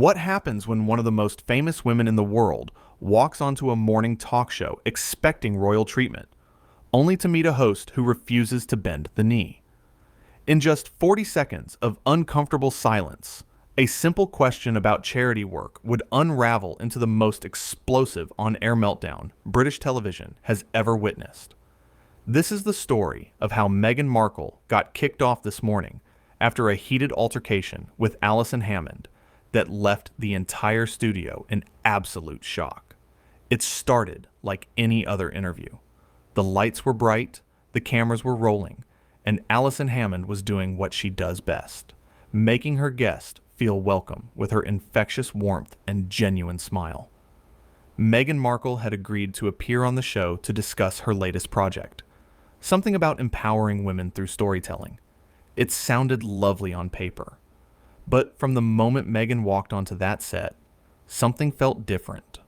What happens when one of the most famous women in the world walks onto a morning talk show expecting royal treatment, only to meet a host who refuses to bend the knee? In just 40 seconds of uncomfortable silence, a simple question about charity work would unravel into the most explosive on-air meltdown British television has ever witnessed. This is the story of how Meghan Markle got kicked off this morning after a heated altercation with Alison Hammond that left the entire studio in absolute shock. It started like any other interview. The lights were bright, the cameras were rolling, and Alison Hammond was doing what she does best, making her guest feel welcome with her infectious warmth and genuine smile. Meghan Markle had agreed to appear on the show to discuss her latest project, something about empowering women through storytelling. It sounded lovely on paper. But from the moment Meghan walked onto that set, something felt different.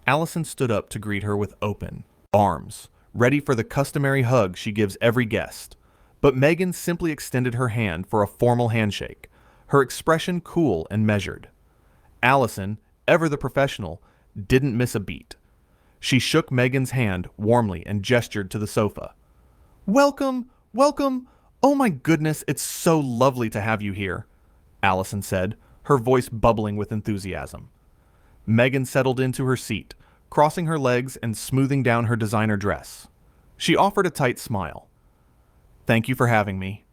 Alison stood up to greet her with open arms, ready for the customary hug she gives every guest. But Meghan simply extended her hand for a formal handshake, her expression cool and measured. Alison, ever the professional, didn't miss a beat. She shook Meghan's hand warmly and gestured to the sofa. "Welcome, welcome. Oh my goodness, it's so lovely to have you here," Alison said, her voice bubbling with enthusiasm. Meghan settled into her seat, crossing her legs and smoothing down her designer dress. She offered a tight smile. "Thank you for having me."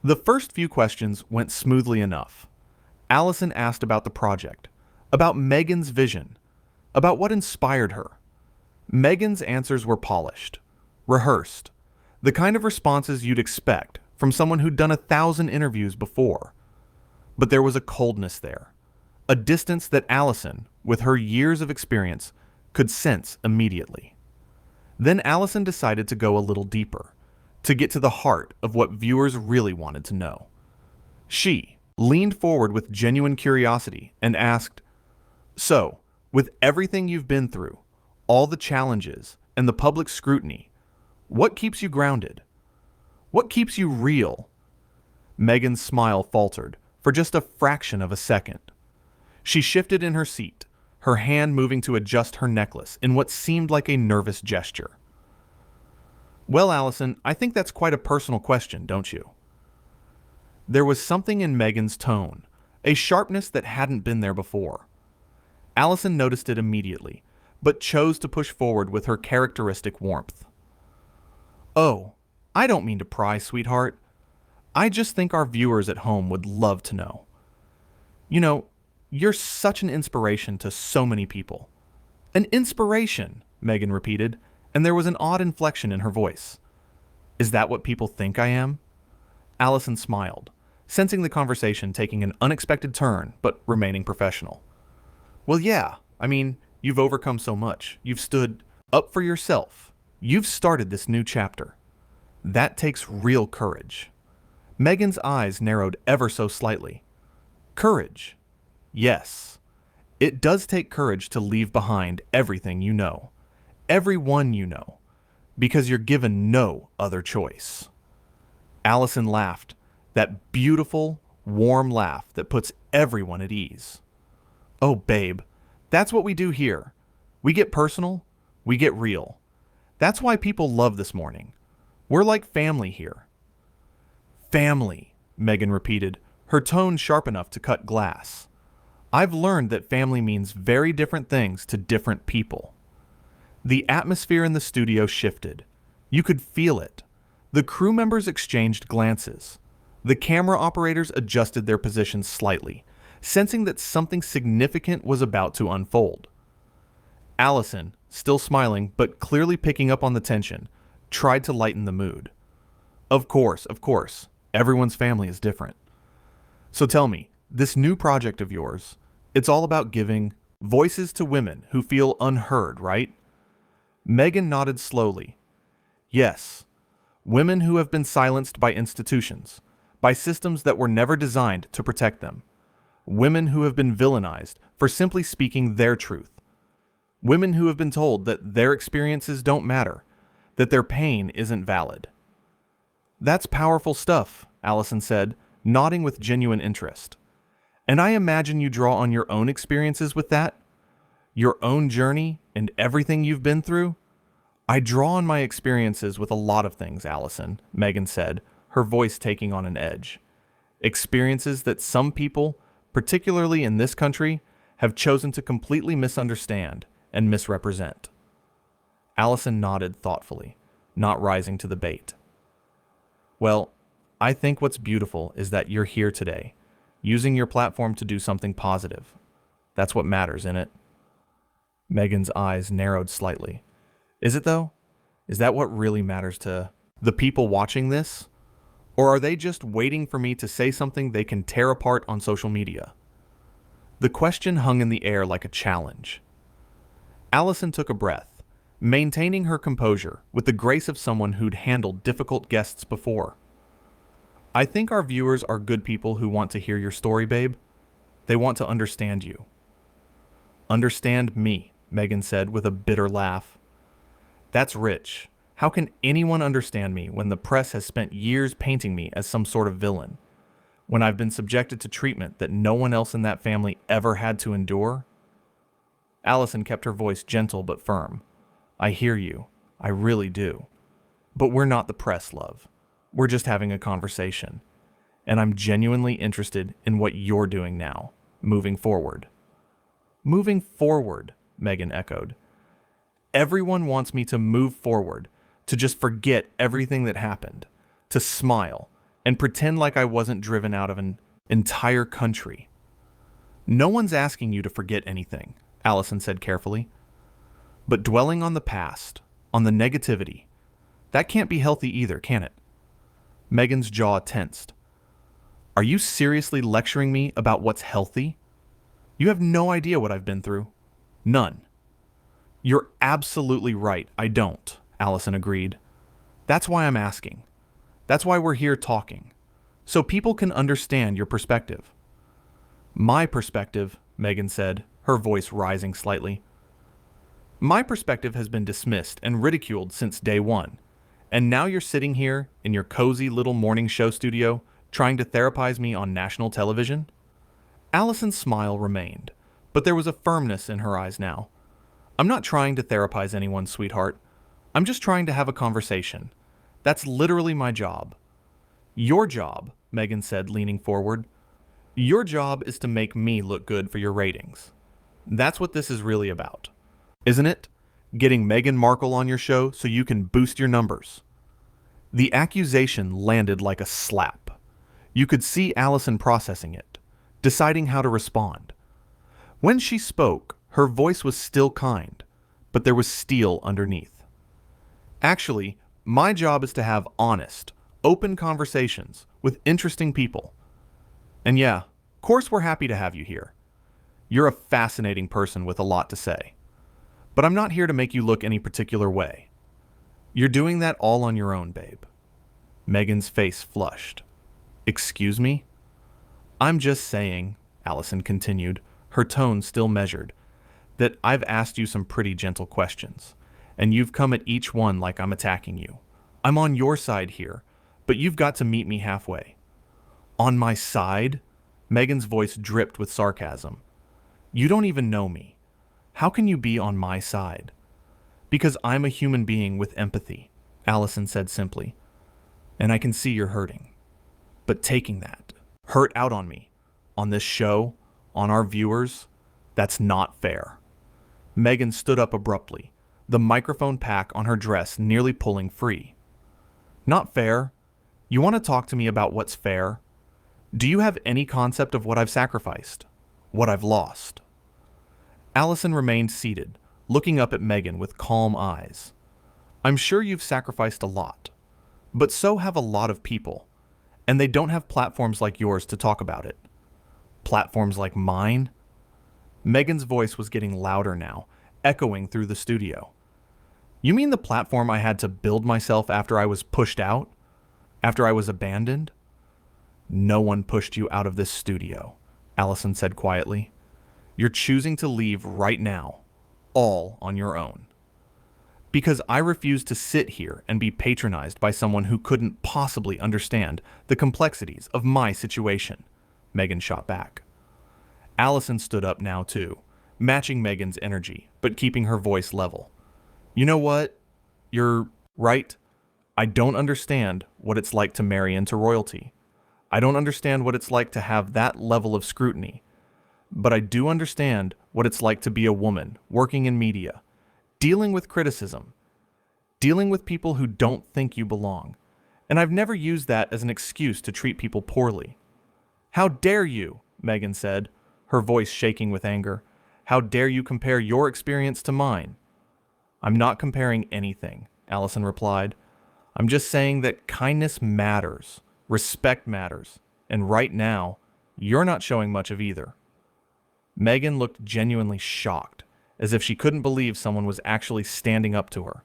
The first few questions went smoothly enough. Alison asked about the project, about Meghan's vision, about what inspired her. Meghan's answers were polished, rehearsed, the kind of responses you'd expect from someone who'd done 1,000 interviews before. But there was a coldness there, a distance that Alison, with her years of experience, could sense immediately. Then Alison decided to go a little deeper, to get to the heart of what viewers really wanted to know. She leaned forward with genuine curiosity and asked, "So, with everything you've been through, all the challenges and the public scrutiny, what keeps you grounded? What keeps you real?" Meghan's smile faltered for just a fraction of a second. She shifted in her seat, her hand moving to adjust her necklace in what seemed like a nervous gesture. "Well, Alison, I think that's quite a personal question, don't you?" There was something in Meghan's tone, a sharpness that hadn't been there before. Alison noticed it immediately, but chose to push forward with her characteristic warmth. "Oh, I don't mean to pry, sweetheart. I just think our viewers at home would love to know. You know, you're such an inspiration to so many people." "An inspiration," Meghan repeated, and there was an odd inflection in her voice. "Is that what people think I am?" Alison smiled, sensing the conversation taking an unexpected turn, but remaining professional. "Well, yeah. I mean, you've overcome so much. You've stood up for yourself. You've started this new chapter. That takes real courage." Meghan's eyes narrowed ever so slightly. "Courage. Yes. It does take courage to leave behind everything you know, everyone you know, because you're given no other choice." Alison laughed, that beautiful, warm laugh that puts everyone at ease. "Oh, babe, that's what we do here. We get personal, we get real. That's why people love this morning. We're like family here." "Family," Meghan repeated, her tone sharp enough to cut glass. "I've learned that family means very different things to different people." The atmosphere in the studio shifted. You could feel it. The crew members exchanged glances. The camera operators adjusted their positions slightly, sensing that something significant was about to unfold. Alison, still smiling but clearly picking up on the tension, tried to lighten the mood. Of course. Everyone's family is different. So tell me, this new project of yours, it's all about giving voices to women who feel unheard, right?" Meghan nodded slowly. "Yes. Women who have been silenced by institutions, by systems that were never designed to protect them. Women who have been villainized for simply speaking their truth. Women who have been told that their experiences don't matter, that their pain isn't valid." "That's powerful stuff," Alison said, nodding with genuine interest. And I imagine you draw on your own experiences with that, your own journey, and everything you've been through. I draw on my experiences with a lot of things, Alison, Meghan said, her voice taking on an edge. Experiences that some people, particularly in this country, have chosen to completely misunderstand and misrepresent. Alison nodded thoughtfully, not rising to the bait. Well, I think what's beautiful is that you're here today, using your platform to do something positive. That's what matters, isn't it? Meghan's eyes narrowed slightly. Is it though? Is that what really matters to the people watching this? Or are they just waiting for me to say something they can tear apart on social media? The question hung in the air like a challenge. Alison took a breath, maintaining her composure with the grace of someone who'd handled difficult guests before. I think our viewers are good people who want to hear your story, babe. They want to understand you. Understand me, Meghan said with a bitter laugh. That's rich. How can anyone understand me when the press has spent years painting me as some sort of villain? When I've been subjected to treatment that no one else in that family ever had to endure? Alison kept her voice gentle but firm. I hear you. I really do. But we're not the press, love. We're just having a conversation. And I'm genuinely interested in what you're doing now, moving forward. Moving forward, Meghan echoed. Everyone wants me to move forward, to just forget everything that happened, to smile, and pretend like I wasn't driven out of an entire country. No one's asking you to forget anything, Alison said carefully. But dwelling on the past, on the negativity, that can't be healthy either, can it? Meghan's jaw tensed. Are you seriously lecturing me about what's healthy? You have no idea what I've been through. None. You're absolutely right, I don't, Alison agreed. That's why I'm asking. That's why we're here talking. So people can understand your perspective. My perspective, Meghan said, her voice rising slightly. My perspective has been dismissed and ridiculed since day one. And now you're sitting here in your cozy little morning show studio trying to therapize me on national television? Alison's smile remained, but there was a firmness in her eyes now. I'm not trying to therapize anyone, sweetheart. I'm just trying to have a conversation. That's literally my job. Your job, Meghan said, leaning forward. Your job is to make me look good for your ratings. That's what this is really about. Isn't it? Getting Meghan Markle on your show so you can boost your numbers. The accusation landed like a slap. You could see Alison processing it, deciding how to respond. When she spoke, her voice was still kind, but there was steel underneath. Actually, my job is to have honest, open conversations with interesting people. And yeah, of course we're happy to have you here. You're a fascinating person with a lot to say. But I'm not here to make you look any particular way. You're doing that all on your own, babe. Meghan's face flushed. Excuse me? I'm just saying, Alison continued, her tone still measured, that I've asked you some pretty gentle questions, and you've come at each one like I'm attacking you. I'm on your side here, but you've got to meet me halfway. On my side? Meghan's voice dripped with sarcasm. You don't even know me. How can you be on my side? Because I'm a human being with empathy, Alison said simply. And I can see you're hurting. But taking that hurt out on me, on this show, on our viewers, that's not fair. Meghan stood up abruptly, the microphone pack on her dress nearly pulling free. Not fair? You want to talk to me about what's fair? Do you have any concept of what I've sacrificed? What I've lost? Alison remained seated, looking up at Meghan with calm eyes. I'm sure you've sacrificed a lot, but so have a lot of people, and they don't have platforms like yours to talk about it. Platforms like mine? Meghan's voice was getting louder now, echoing through the studio. You mean the platform I had to build myself after I was pushed out? After I was abandoned? No one pushed you out of this studio, Alison said quietly. You're choosing to leave right now, all on your own. Because I refuse to sit here and be patronized by someone who couldn't possibly understand the complexities of my situation, Meghan shot back. Alison stood up now too, matching Meghan's energy, but keeping her voice level. You know what? You're right. I don't understand what it's like to marry into royalty. I don't understand what it's like to have that level of scrutiny. But I do understand what it's like to be a woman working in media, dealing with criticism, dealing with people who don't think you belong. And I've never used that as an excuse to treat people poorly. How dare you, Meghan said, her voice shaking with anger. How dare you compare your experience to mine? I'm not comparing anything, Alison replied. I'm just saying that kindness matters, respect matters, and right now, you're not showing much of either. Meghan looked genuinely shocked, as if she couldn't believe someone was actually standing up to her.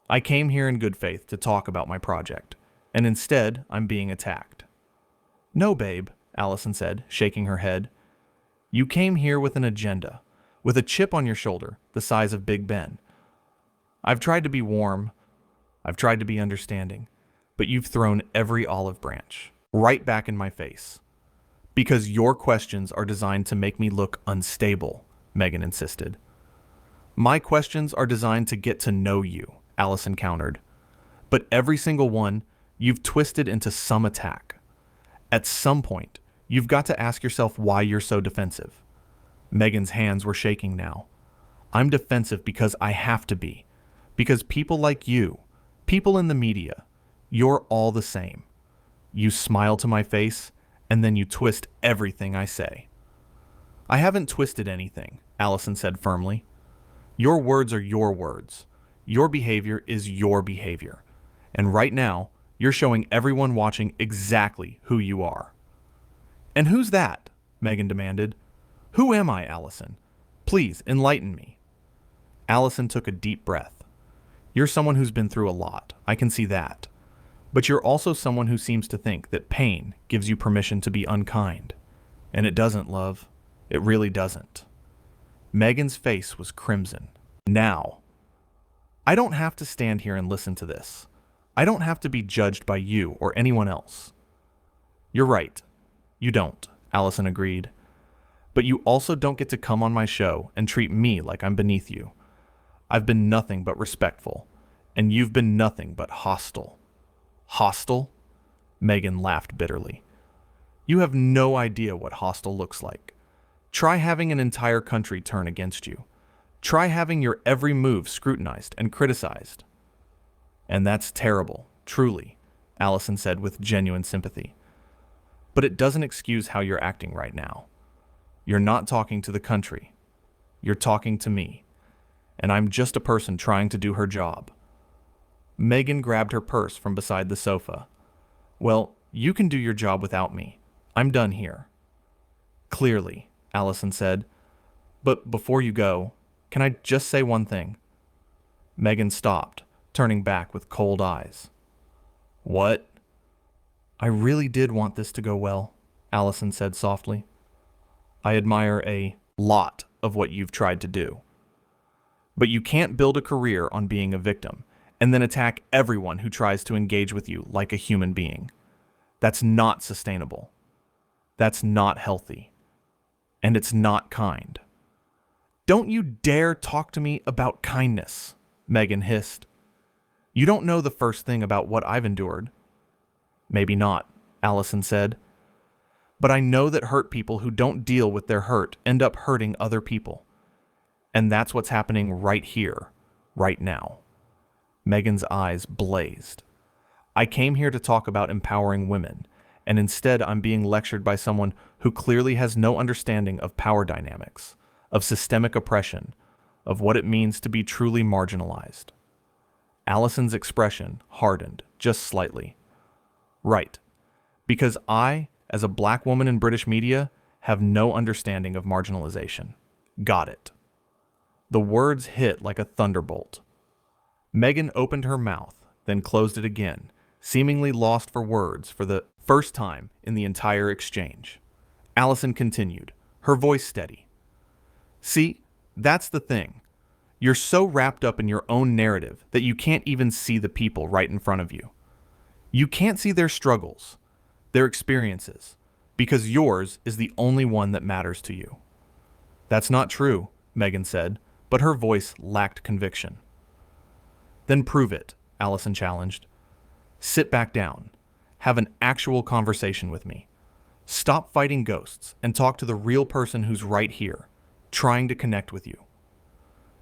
I came here in good faith to talk about my project, and instead, I'm being attacked. No, babe, Alison said, shaking her head. You came here with an agenda, with a chip on your shoulder the size of Big Ben. I've tried to be warm, I've tried to be understanding, but you've thrown every olive branch right back in my face. Because your questions are designed to make me look unstable, Meghan insisted. My questions are designed to get to know you, Alison countered. But every single one, you've twisted into some attack. At some point, you've got to ask yourself why you're so defensive. Meghan's hands were shaking now. I'm defensive because I have to be. Because people like you, people in the media, you're all the same. You smile to my face, and then you twist everything I say. I haven't twisted anything, Alison said firmly. Your words are your words. Your behavior is your behavior. And right now, you're showing everyone watching exactly who you are. And who's that? Meghan demanded. Who am I, Alison? Please, enlighten me. Alison took a deep breath. You're someone who's been through a lot. I can see that. But you're also someone who seems to think that pain gives you permission to be unkind. And it doesn't, love. It really doesn't. Meghan's face was crimson. Now, I don't have to stand here and listen to this. I don't have to be judged by you or anyone else. You're right. You don't, Alison agreed. But you also don't get to come on my show and treat me like I'm beneath you. I've been nothing but respectful, and you've been nothing but hostile. Hostile? Meghan laughed bitterly. You have no idea what hostile looks like. Try having an entire country turn against you. Try having your every move scrutinized and criticized. And that's terrible, truly, Alison said with genuine sympathy. But it doesn't excuse how you're acting right now. You're not talking to the country. You're talking to me. And I'm just a person trying to do her job. Meghan grabbed her purse from beside the sofa. Well, you can do your job without me. I'm done here. Clearly, Alison said. But before you go, can I just say one thing? Meghan stopped, turning back with cold eyes. What? I really did want this to go well, Alison said softly. I admire a lot of what you've tried to do. But you can't build a career on being a victim and then attack everyone who tries to engage with you like a human being. That's not sustainable. That's not healthy. And it's not kind. Don't you dare talk to me about kindness, Meghan hissed. You don't know the first thing about what I've endured. Maybe not, Alison said. But I know that hurt people who don't deal with their hurt end up hurting other people. And that's what's happening right here, right now. Meghan's eyes blazed. I came here to talk about empowering women, and instead I'm being lectured by someone who clearly has no understanding of power dynamics, of systemic oppression, of what it means to be truly marginalized. Alison's expression hardened just slightly. Right, because I, as a black woman in British media, have no understanding of marginalization. Got it. The words hit like a thunderbolt. Meghan opened her mouth, then closed it again, seemingly lost for words for the first time in the entire exchange. Alison continued, her voice steady. See, that's the thing. You're so wrapped up in your own narrative that you can't even see the people right in front of you. You can't see their struggles, their experiences, Because yours is the only one that matters to you. That's not true, Meghan said, but her voice lacked conviction. Then prove it, Alison challenged. Sit back down. Have an actual conversation with me. Stop fighting ghosts and talk to the real person who's right here, trying to connect with you.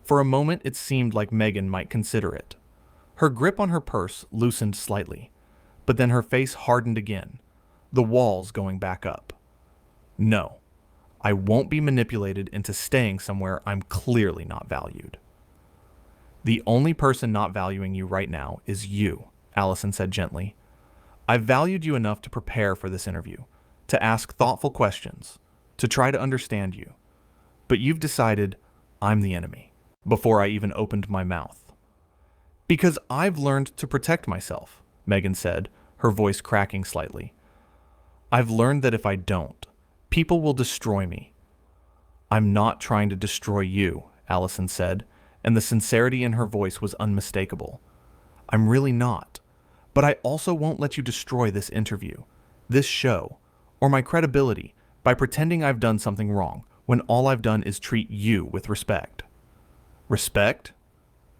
For a moment, it seemed like Meghan might consider it. Her grip on her purse loosened slightly, but then her face hardened again, the walls going back up. No, I won't be manipulated into staying somewhere I'm clearly not valued. The only person not valuing you right now is you, Alison said gently. I've valued you enough to prepare for this interview, to ask thoughtful questions, to try to understand you. But you've decided I'm the enemy before I even opened my mouth. Because I've learned to protect myself, Meghan said, her voice cracking slightly. I've learned that if I don't, people will destroy me. I'm not trying to destroy you, Alison said, and the sincerity in her voice was unmistakable. I'm really not. But I also won't let you destroy this interview, this show, or my credibility by pretending I've done something wrong when all I've done is treat you with respect. Respect?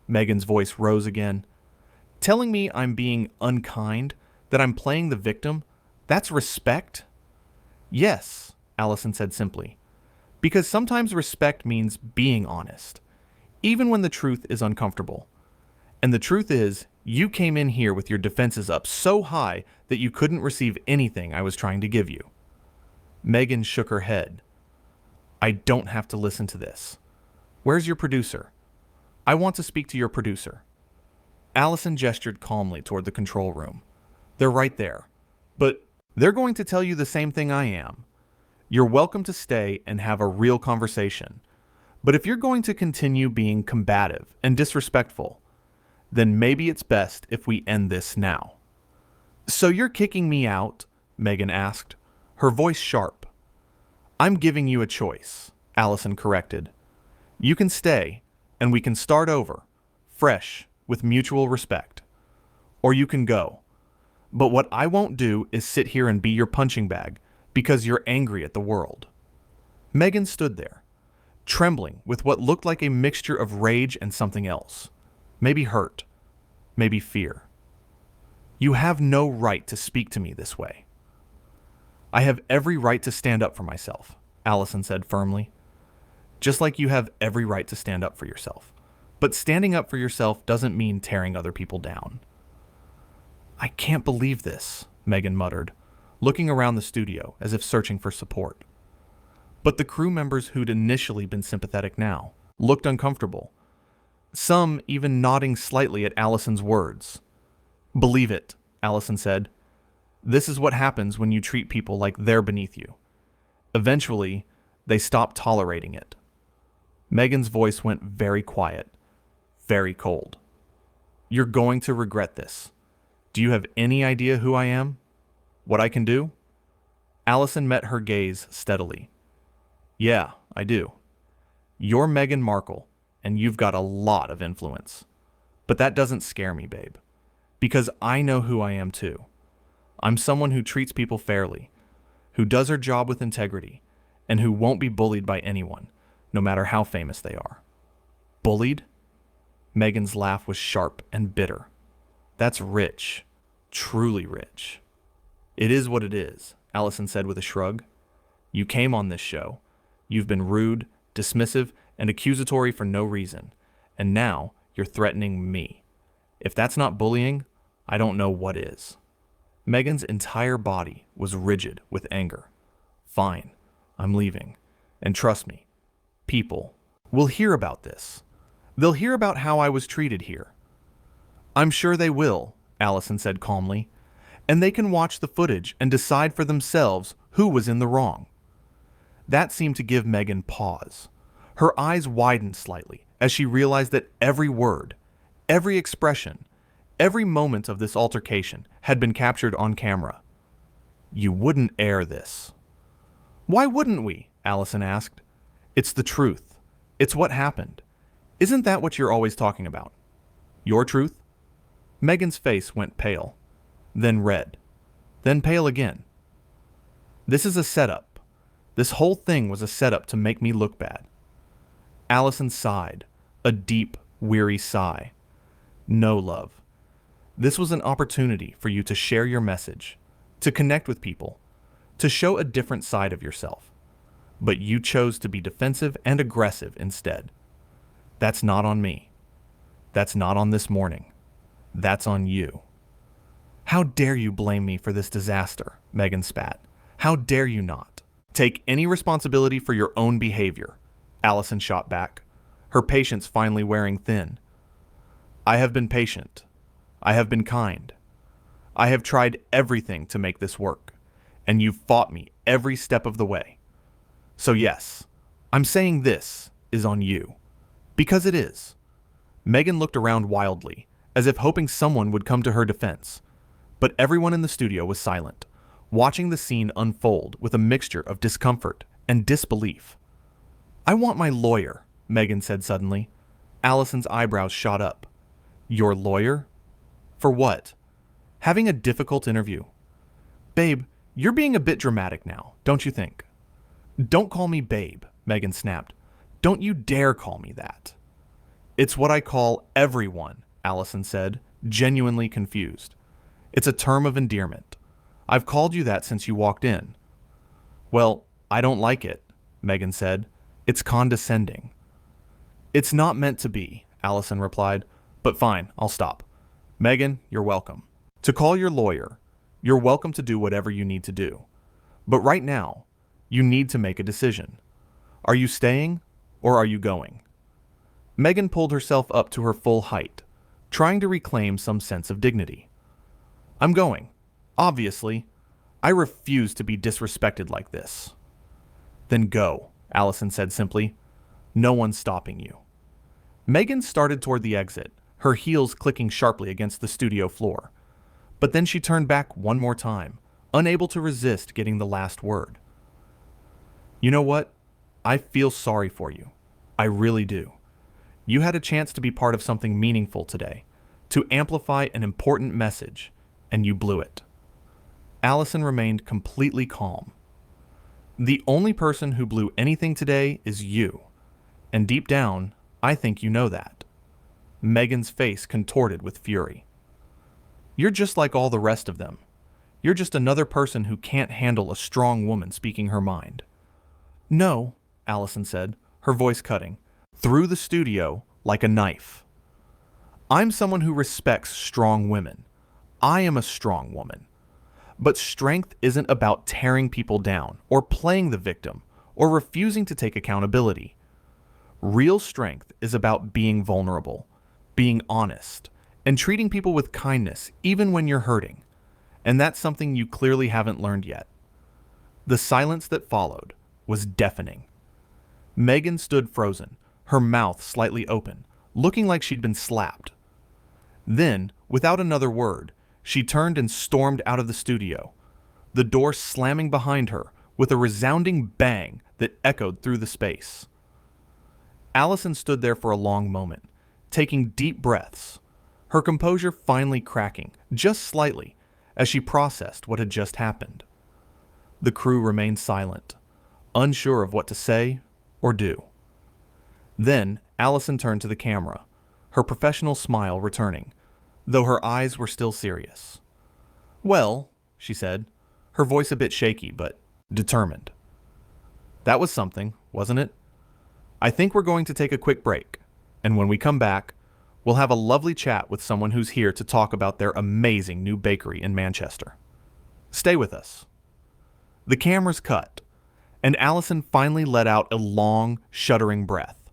Meghan's voice rose again. Telling me I'm being unkind, that I'm playing the victim, that's respect? Yes, Alison said simply. Because sometimes respect means being honest, even when the truth is uncomfortable. And the truth is, you came in here with your defenses up so high that you couldn't receive anything I was trying to give you. Meghan shook her head. I don't have to listen to this. Where's your producer? I want to speak to your producer. Alison gestured calmly toward the control room. They're right there. But they're going to tell you the same thing I am. You're welcome to stay and have a real conversation. But if you're going to continue being combative and disrespectful, then maybe it's best if we end this now. So you're kicking me out? Meghan asked, her voice sharp. I'm giving you a choice, Alison corrected. You can stay, and we can start over, fresh, with mutual respect. Or you can go. But what I won't do is sit here and be your punching bag because you're angry at the world. Meghan stood there, trembling with what looked like a mixture of rage and something else. Maybe hurt, maybe fear. You have no right to speak to me this way. I have every right to stand up for myself, Alison said firmly. Just like you have every right to stand up for yourself. But standing up for yourself doesn't mean tearing other people down. I can't believe this, Meghan muttered, looking around the studio as if searching for support. But the crew members who'd initially been sympathetic now looked uncomfortable, some even nodding slightly at Alison's words. Believe it, Alison said. This is what happens when you treat people like they're beneath you. Eventually, they stop tolerating it. Meghan's voice went very quiet, very cold. You're going to regret this. Do you have any idea who I am? What I can do? Alison met her gaze steadily. Yeah, I do. You're Meghan Markle, and you've got a lot of influence. But that doesn't scare me, babe. Because I know who I am too. I'm someone who treats people fairly, who does her job with integrity, and who won't be bullied by anyone, no matter how famous they are. Bullied? Meghan's laugh was sharp and bitter. That's rich. Truly rich. It is what it is, Alison said with a shrug. You came on this show. You've been rude, dismissive, and accusatory for no reason. And now you're threatening me. If that's not bullying, I don't know what is. Meghan's entire body was rigid with anger. Fine, I'm leaving. And trust me, people will hear about this. They'll hear about how I was treated here. I'm sure they will, Alison said calmly. And they can watch the footage and decide for themselves who was in the wrong. That seemed to give Meghan pause. Her eyes widened slightly as she realized that every word, every expression, every moment of this altercation had been captured on camera. You wouldn't air this. Why wouldn't we? Alison asked. It's the truth. It's what happened. Isn't that what you're always talking about? Your truth? Meghan's face went pale, then red, then pale again. This is a setup. This whole thing was a setup to make me look bad. Alison sighed, a deep, weary sigh. No, love. This was an opportunity for you to share your message, to connect with people, to show a different side of yourself. But you chose to be defensive and aggressive instead. That's not on me. That's not on this morning. That's on you. How dare you blame me for this disaster, Meghan spat. How dare you not? Take any responsibility for your own behavior, Alison shot back, her patience finally wearing thin. I have been patient. I have been kind. I have tried everything to make this work, and you've fought me every step of the way. So yes, I'm saying this is on you. Because it is. Meghan looked around wildly, as if hoping someone would come to her defense. But everyone in the studio was silent, watching the scene unfold with a mixture of discomfort and disbelief. I want my lawyer, Meghan said suddenly. Alison's eyebrows shot up. Your lawyer? For what? Having a difficult interview. Babe, you're being a bit dramatic now, don't you think? Don't call me babe, Meghan snapped. Don't you dare call me that. It's what I call everyone, Alison said, genuinely confused. It's a term of endearment. I've called you that since you walked in. Well, I don't like it, Meghan said. It's condescending. It's not meant to be, Alison replied. But fine, I'll stop. Meghan, you're welcome. To call your lawyer, you're welcome to do whatever you need to do. But right now, you need to make a decision. Are you staying or are you going? Meghan pulled herself up to her full height, trying to reclaim some sense of dignity. I'm going. Obviously. I refuse to be disrespected like this. Then go, Alison said simply. No one's stopping you. Meghan started toward the exit, her heels clicking sharply against the studio floor. But then she turned back one more time, unable to resist getting the last word. You know what? I feel sorry for you. I really do. You had a chance to be part of something meaningful today, to amplify an important message, and you blew it. Alison remained completely calm. The only person who blew anything today is you, and deep down, I think you know that. Meghan's face contorted with fury. You're just like all the rest of them. You're just another person who can't handle a strong woman speaking her mind. No, Alison said, her voice cutting, through the studio like a knife. I'm someone who respects strong women. I am a strong woman. But strength isn't about tearing people down, or playing the victim, or refusing to take accountability. Real strength is about being vulnerable, being honest, and treating people with kindness even when you're hurting. And that's something you clearly haven't learned yet. The silence that followed was deafening. Meghan stood frozen, her mouth slightly open, looking like she'd been slapped. Then, without another word, she turned and stormed out of the studio, the door slamming behind her with a resounding bang that echoed through the space. Alison stood there for a long moment, taking deep breaths, her composure finally cracking, just slightly, as she processed what had just happened. The crew remained silent, unsure of what to say or do. Then Alison turned to the camera, her professional smile returning, though her eyes were still serious. Well, she said, her voice a bit shaky but determined. That was something, wasn't it? I think we're going to take a quick break, and when we come back, we'll have a lovely chat with someone who's here to talk about their amazing new bakery in Manchester. Stay with us. The cameras cut, and Alison finally let out a long, shuddering breath.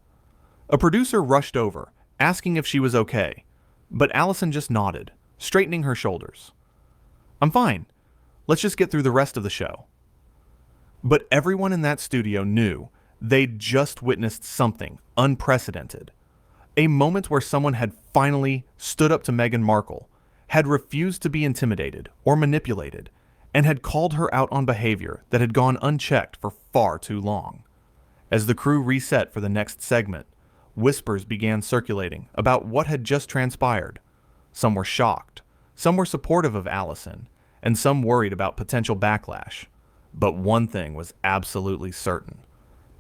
A producer rushed over, asking if she was okay, but Alison just nodded, straightening her shoulders. I'm fine. Let's just get through the rest of the show. But everyone in that studio knew they'd just witnessed something unprecedented. A moment where someone had finally stood up to Meghan Markle, had refused to be intimidated or manipulated, and had called her out on behavior that had gone unchecked for far too long. As the crew reset for the next segment, whispers began circulating about what had just transpired. Some were shocked, some were supportive of Alison, and some worried about potential backlash. But one thing was absolutely certain.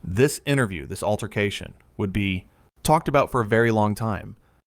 This interview, this altercation, would be talked about for a very long time,